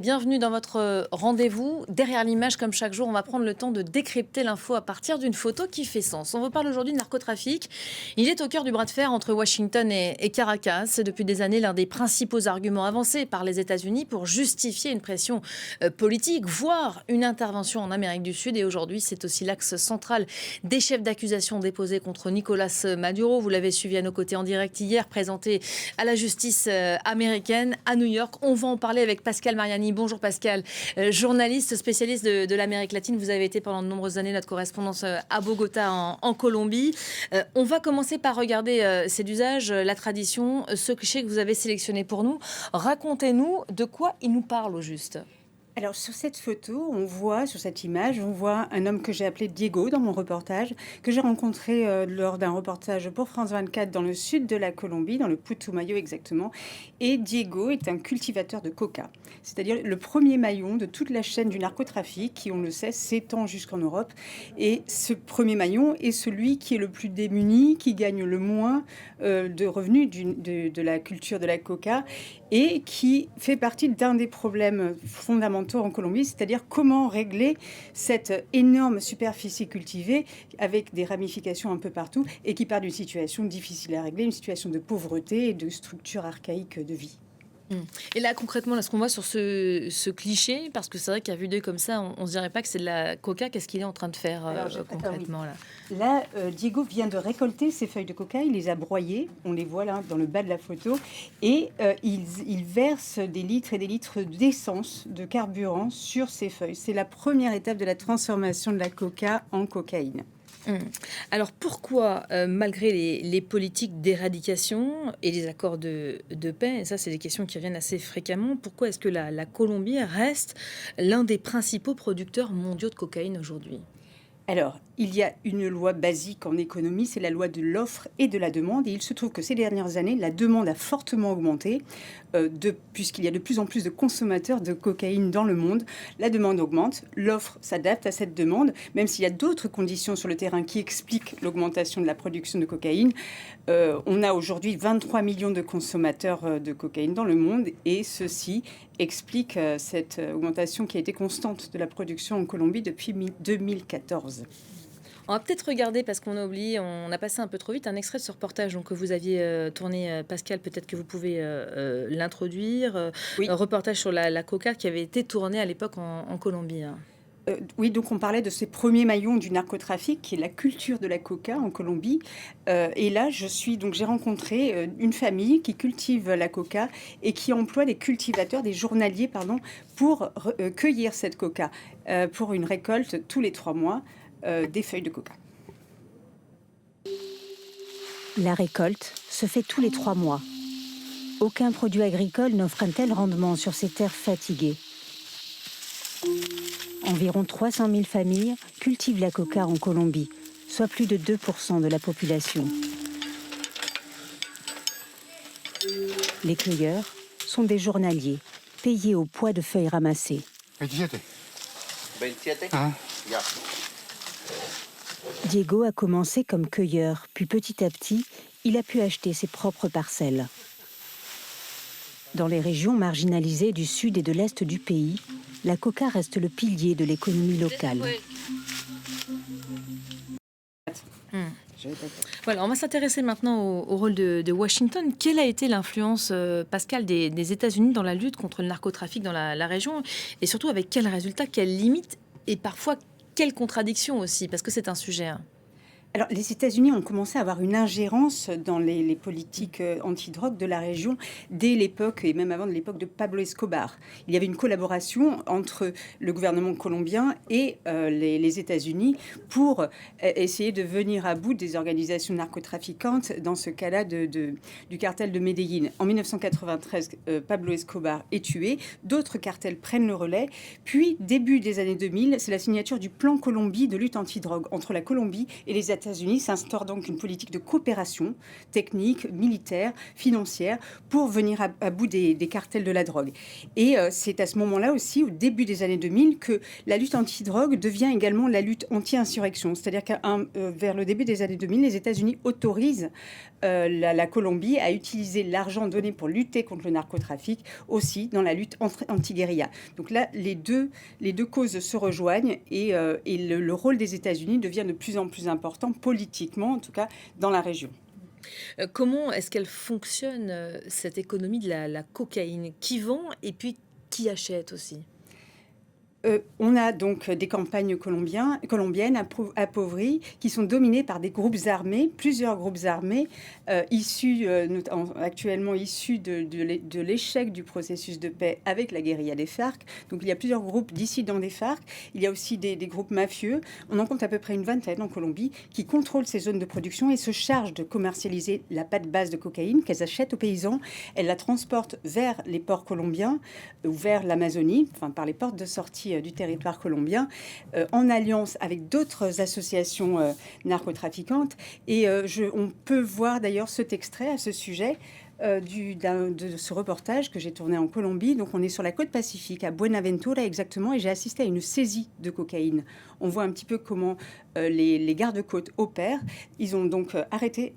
Bienvenue dans votre rendez-vous. Derrière l'image, comme chaque jour, on va prendre le temps de décrypter l'info à partir d'une photo qui fait sens. On vous parle aujourd'hui de narcotrafic. Il est au cœur du bras de fer entre Washington et Caracas. C'est depuis des années l'un des principaux arguments avancés par les États-Unis pour justifier une pression politique, voire une intervention en Amérique du Sud. Et aujourd'hui, c'est aussi l'axe central des chefs d'accusation déposés contre Nicolas Maduro. Vous l'avez suivi à nos côtés en direct hier, présenté à la justice américaine à New York. On va en parler avec Pascal Mariani. Bonjour Pascal, journaliste spécialiste de l'Amérique latine. Vous avez été pendant de nombreuses années notre correspondance à Bogota en Colombie. On va commencer par regarder ces usages, la tradition, ce cliché que vous avez sélectionné pour nous. Racontez-nous de quoi il nous parle au juste. Alors sur cette photo, sur cette image, on voit un homme que j'ai appelé Diego dans mon reportage, que j'ai rencontré lors d'un reportage pour France 24 dans le sud de la Colombie, dans le Putumayo exactement. Et Diego est un cultivateur de coca, c'est-à-dire le premier maillon de toute la chaîne du narcotrafic qui, on le sait, s'étend jusqu'en Europe. Et ce premier maillon est celui qui est le plus démuni, qui gagne le moins de revenus de la culture de la coca et qui fait partie d'un des problèmes fondamentaux en Colombie, c'est-à-dire comment régler cette énorme superficie cultivée avec des ramifications un peu partout et qui part d'une situation difficile à régler, une situation de pauvreté et de structure archaïque de vie. Et là, concrètement, là, ce qu'on voit sur ce cliché, parce que c'est vrai qu'à vue d'œil comme ça, on ne se dirait pas que c'est de la coca. Qu'est-ce qu'il est en train de faire concrètement là? Là, Diego vient de récolter ces feuilles de coca, il les a broyées, on les voit là dans le bas de la photo, et il verse des litres et des litres d'essence, de carburant sur ces feuilles. C'est la première étape de la transformation de la coca en cocaïne. Mmh. Alors pourquoi, malgré les politiques d'éradication et les accords de paix, et ça c'est des questions qui reviennent assez fréquemment, pourquoi est-ce que la Colombie reste l'un des principaux producteurs mondiaux de cocaïne aujourd'hui? Alors, il y a une loi basique en économie, c'est la loi de l'offre et de la demande. Et il se trouve que ces dernières années, la demande a fortement augmenté, puisqu'il y a de plus en plus de consommateurs de cocaïne dans le monde. La demande augmente, l'offre s'adapte à cette demande, même s'il y a d'autres conditions sur le terrain qui expliquent l'augmentation de la production de cocaïne. On a aujourd'hui 23 millions de consommateurs de cocaïne dans le monde, et ceci explique cette augmentation qui a été constante de la production en Colombie depuis 2014. On va peut-être regarder, parce qu'on a oublié, on a passé un peu trop vite, un extrait de ce reportage donc, que vous aviez tourné, Pascal, peut-être que vous pouvez l'introduire. Oui. Un reportage sur la coca qui avait été tourné à l'époque en Colombie, hein. Oui, donc on parlait de ces premiers maillons du narcotrafic, qui est la culture de la coca en Colombie. Et là, j'ai rencontré une famille qui cultive la coca et qui emploie des cultivateurs, des journaliers, pardon, pour cueillir cette coca pour une récolte tous les 3 mois des feuilles de coca. La récolte se fait tous les 3 mois. Aucun produit agricole n'offre un tel rendement sur ces terres fatiguées. Environ 300 000 familles cultivent la coca en Colombie, soit plus de 2% de la population. Les cueilleurs sont des journaliers, payés au poids de feuilles ramassées. 27. 27. Ah. Ya. Diego a commencé comme cueilleur, puis petit à petit, il a pu acheter ses propres parcelles. Dans les régions marginalisées du sud et de l'est du pays, la coca reste le pilier de l'économie locale. Voilà, on va s'intéresser maintenant au rôle de Washington. Quelle a été l'influence, Pascal, des États-Unis dans la lutte contre le narcotrafic dans la région? Et surtout, avec quels résultats, quelles limites et parfois quelles contradictions aussi? Parce que c'est un sujet, hein. Alors, les États-Unis ont commencé à avoir une ingérence dans les politiques antidrogue de la région dès l'époque, et même avant de l'époque de Pablo Escobar. Il y avait une collaboration entre le gouvernement colombien et les États-Unis pour essayer de venir à bout des organisations narcotrafiquantes, dans ce cas-là du cartel de Medellín. En 1993, Pablo Escobar est tué, d'autres cartels prennent le relais, puis début des années 2000, c'est la signature du plan Colombie de lutte antidrogue entre la Colombie et les États-Unis. États-Unis s'instaurent donc une politique de coopération technique, militaire, financière, pour venir à bout des cartels de la drogue. Et c'est à ce moment-là aussi, au début des années 2000, que la lutte anti-drogue devient également la lutte anti-insurrection. C'est-à-dire qu'à vers le début des années 2000, les États-Unis autorisent la Colombie à utiliser l'argent donné pour lutter contre le narcotrafic aussi dans la lutte anti-guérilla. Donc là, les deux causes se rejoignent et le rôle des États-Unis devient de plus en plus important politiquement, en tout cas dans la région. Comment est-ce qu'elle fonctionne, cette économie de la cocaïne? Qui vend et puis qui achète aussi? On a donc des campagnes colombiennes appauvries qui sont dominées par des groupes armés, plusieurs groupes armés actuellement issus de l'échec du processus de paix avec la guérilla des FARC. Donc il y a plusieurs groupes dissidents des FARC. Il y a aussi des groupes mafieux. On en compte à peu près une vingtaine en Colombie qui contrôlent ces zones de production et se chargent de commercialiser la pâte base de cocaïne qu'elles achètent aux paysans. Elles la transportent vers les ports colombiens ou vers l'Amazonie, enfin par les portes de sortie du territoire colombien, en alliance avec d'autres associations narcotrafiquantes. Et on peut voir d'ailleurs cet extrait à ce sujet de ce reportage que j'ai tourné en Colombie. Donc on est sur la côte Pacifique, à Buenaventura exactement, et j'ai assisté à une saisie de cocaïne. On voit un petit peu comment les gardes-côtes opèrent. Ils ont donc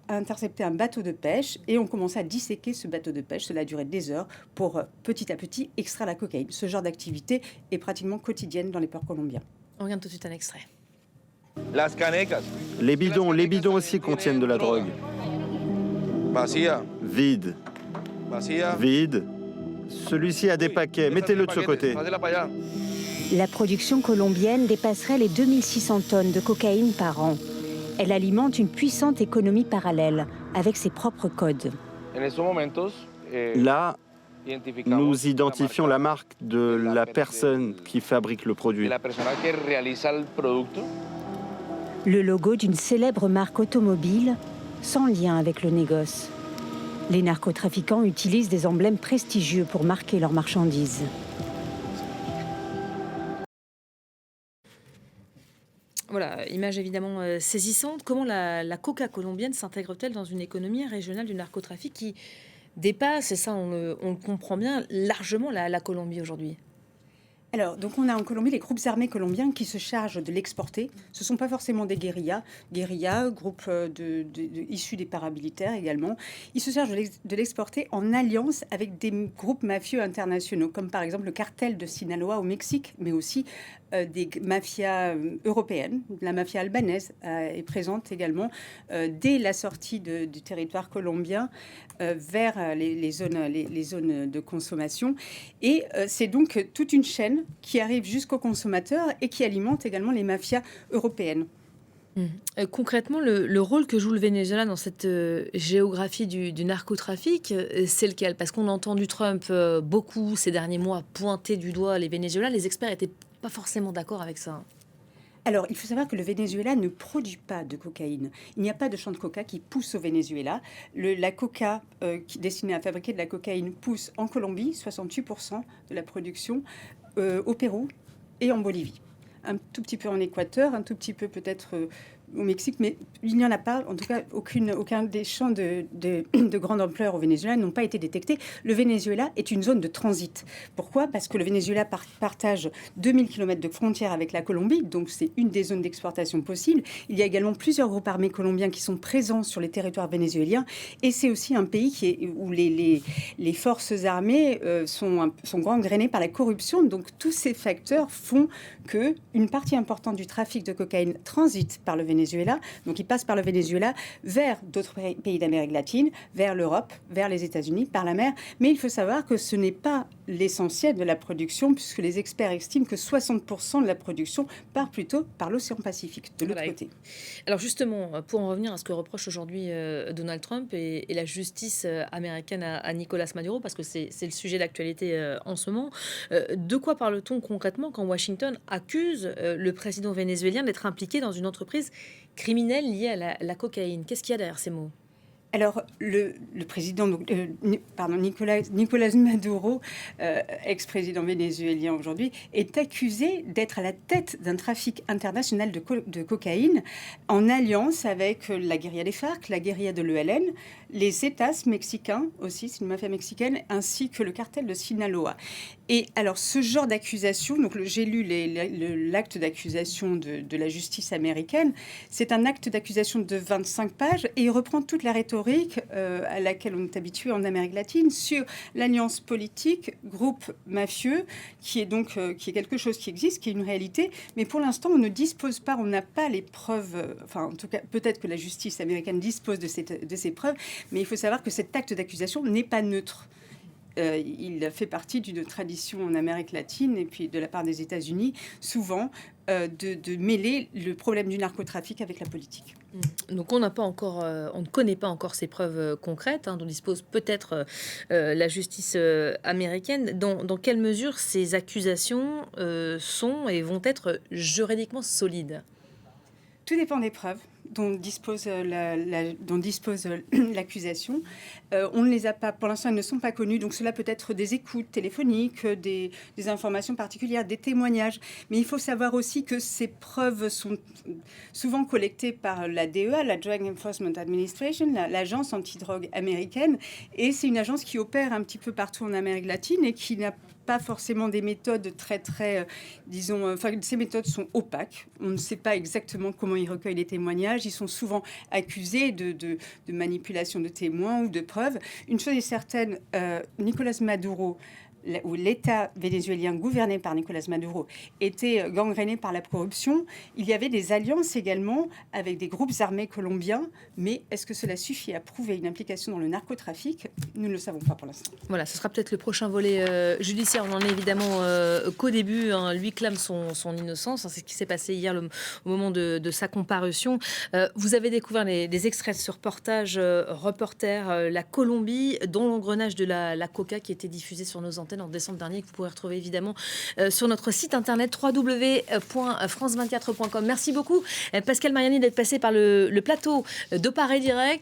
intercepté un bateau de pêche et ont commencé à disséquer ce bateau de pêche. Cela a duré des heures pour petit à petit extraire la cocaïne. Ce genre d'activité est pratiquement quotidienne dans les ports colombiens. On regarde tout de suite un extrait. Les bidons aussi contiennent de la drogue. Vide. Vide. Celui-ci a des paquets. Mettez-le de ce côté. La production colombienne dépasserait les 2600 tonnes de cocaïne par an. Elle alimente une puissante économie parallèle, avec ses propres codes. Là, nous identifions la marque de la personne qui fabrique le produit. Le logo d'une célèbre marque automobile, sans lien avec le négoce. Les narcotrafiquants utilisent des emblèmes prestigieux pour marquer leurs marchandises. Voilà, image évidemment saisissante. Comment la coca colombienne s'intègre-t-elle dans une économie régionale du narcotrafic qui dépasse, et ça on le comprend bien, largement la Colombie aujourd'hui? Alors, donc on a en Colombie les groupes armés colombiens qui se chargent de l'exporter. Ce ne sont pas forcément des guérillas, groupes issus des paramilitaires également. Ils se chargent de l'exporter en alliance avec des groupes mafieux internationaux, comme par exemple le cartel de Sinaloa au Mexique, mais aussi des mafias européennes. La mafia albanaise est présente également dès la sortie du territoire colombien vers les zones de consommation. Et c'est donc toute une chaîne qui arrive jusqu'aux consommateurs et qui alimente également les mafias européennes. Concrètement, le rôle que joue le Venezuela dans cette géographie du narcotrafic, c'est lequel? Parce qu'on a entendu Trump beaucoup ces derniers mois pointer du doigt les Vénézuéliens. Les experts n'étaient pas forcément d'accord avec ça. Alors, il faut savoir que le Venezuela ne produit pas de cocaïne. Il n'y a pas de champ de coca qui pousse au Venezuela. La coca destinée à fabriquer de la cocaïne pousse en Colombie, 68% de la production, au Pérou et en Bolivie. Un tout petit peu en Équateur, un tout petit peu peut-être au Mexique, mais il n'y en a pas, en tout cas, aucun des champs de grande ampleur au Venezuela n'ont pas été détectés. Le Venezuela est une zone de transit. Pourquoi? Parce que le Venezuela partage 2000 km de frontière avec la Colombie, donc c'est une des zones d'exportation possibles. Il y a également plusieurs groupes armés colombiens qui sont présents sur les territoires vénézuéliens, et c'est aussi un pays où les forces armées sont gangrénées par la corruption. Donc tous ces facteurs font qu'une partie importante du trafic de cocaïne transite par le Venezuela. Donc il passe par le Venezuela vers d'autres pays d'Amérique latine, vers l'Europe, vers les États-Unis, par la mer. Mais il faut savoir que ce n'est pas l'essentiel de la production, puisque les experts estiment que 60% de la production part plutôt par l'océan Pacifique, de l'autre côté. Alors justement, pour en revenir à ce que reproche aujourd'hui Donald Trump et la justice américaine à Nicolas Maduro, parce que c'est le sujet d'actualité en ce moment, de quoi parle-t-on concrètement quand Washington accuse le président vénézuélien d'être impliqué dans une entreprise criminelle liée à la cocaïne? Qu'est-ce qu'il y a derrière ces mots? Alors, le président, Nicolás Maduro, ex-président vénézuélien aujourd'hui, est accusé d'être à la tête d'un trafic international de cocaïne en alliance avec la guérilla des FARC, la guérilla de l'ELN, les États mexicains aussi, c'est une mafia mexicaine, ainsi que le cartel de Sinaloa. Et alors, ce genre d'accusation, donc j'ai lu l'acte d'accusation de la justice américaine, c'est un acte d'accusation de 25 pages et il reprend toute la rhétorique à laquelle on est habitué en Amérique latine sur l'alliance politique, groupe mafieux, qui est quelque chose qui existe, qui est une réalité, mais pour l'instant, on ne dispose pas, on n'a pas les preuves, enfin, en tout cas, peut-être que la justice américaine dispose de ces preuves, mais il faut savoir que cet acte d'accusation n'est pas neutre. Il fait partie d'une tradition en Amérique latine et puis de la part des États-Unis, souvent, de mêler le problème du narcotrafic avec la politique. Donc on ne connaît pas encore ces preuves concrètes dont dispose peut-être la justice américaine. Dans quelle mesure ces accusations sont et vont être juridiquement solides ? Tout dépend des preuves dont dispose l'accusation. On ne les a pas, pour l'instant, elles ne sont pas connues. Donc cela peut être des écoutes téléphoniques, des informations particulières, des témoignages. Mais il faut savoir aussi que ces preuves sont souvent collectées par la DEA, la Drug Enforcement Administration, l'agence antidrogue américaine. Et c'est une agence qui opère un petit peu partout en Amérique latine et qui n'a pas forcément des méthodes ces méthodes sont opaques. On ne sait pas exactement comment ils recueillent les témoignages. Ils sont souvent accusés de manipulation de témoins ou de preuves. Une chose est certaine, Nicolás Maduro, où l'État vénézuélien gouverné par Nicolás Maduro était gangréné par la corruption. Il y avait des alliances également avec des groupes armés colombiens. Mais est-ce que cela suffit à prouver une implication dans le narcotrafic ? Nous ne le savons pas pour l'instant. Voilà, ce sera peut-être le prochain volet judiciaire. On n'en est évidemment qu'au début. Lui clame son innocence. C'est ce qui s'est passé hier au moment de sa comparution. Vous avez découvert des extraits de ce reportage Reporter la Colombie, dont l'engrenage de la coca qui était diffusé sur nos antennes en décembre dernier, que vous pourrez retrouver évidemment sur notre site internet www.france24.com. Merci beaucoup Pascal Mariani d'être passé par le plateau de Paris Direct.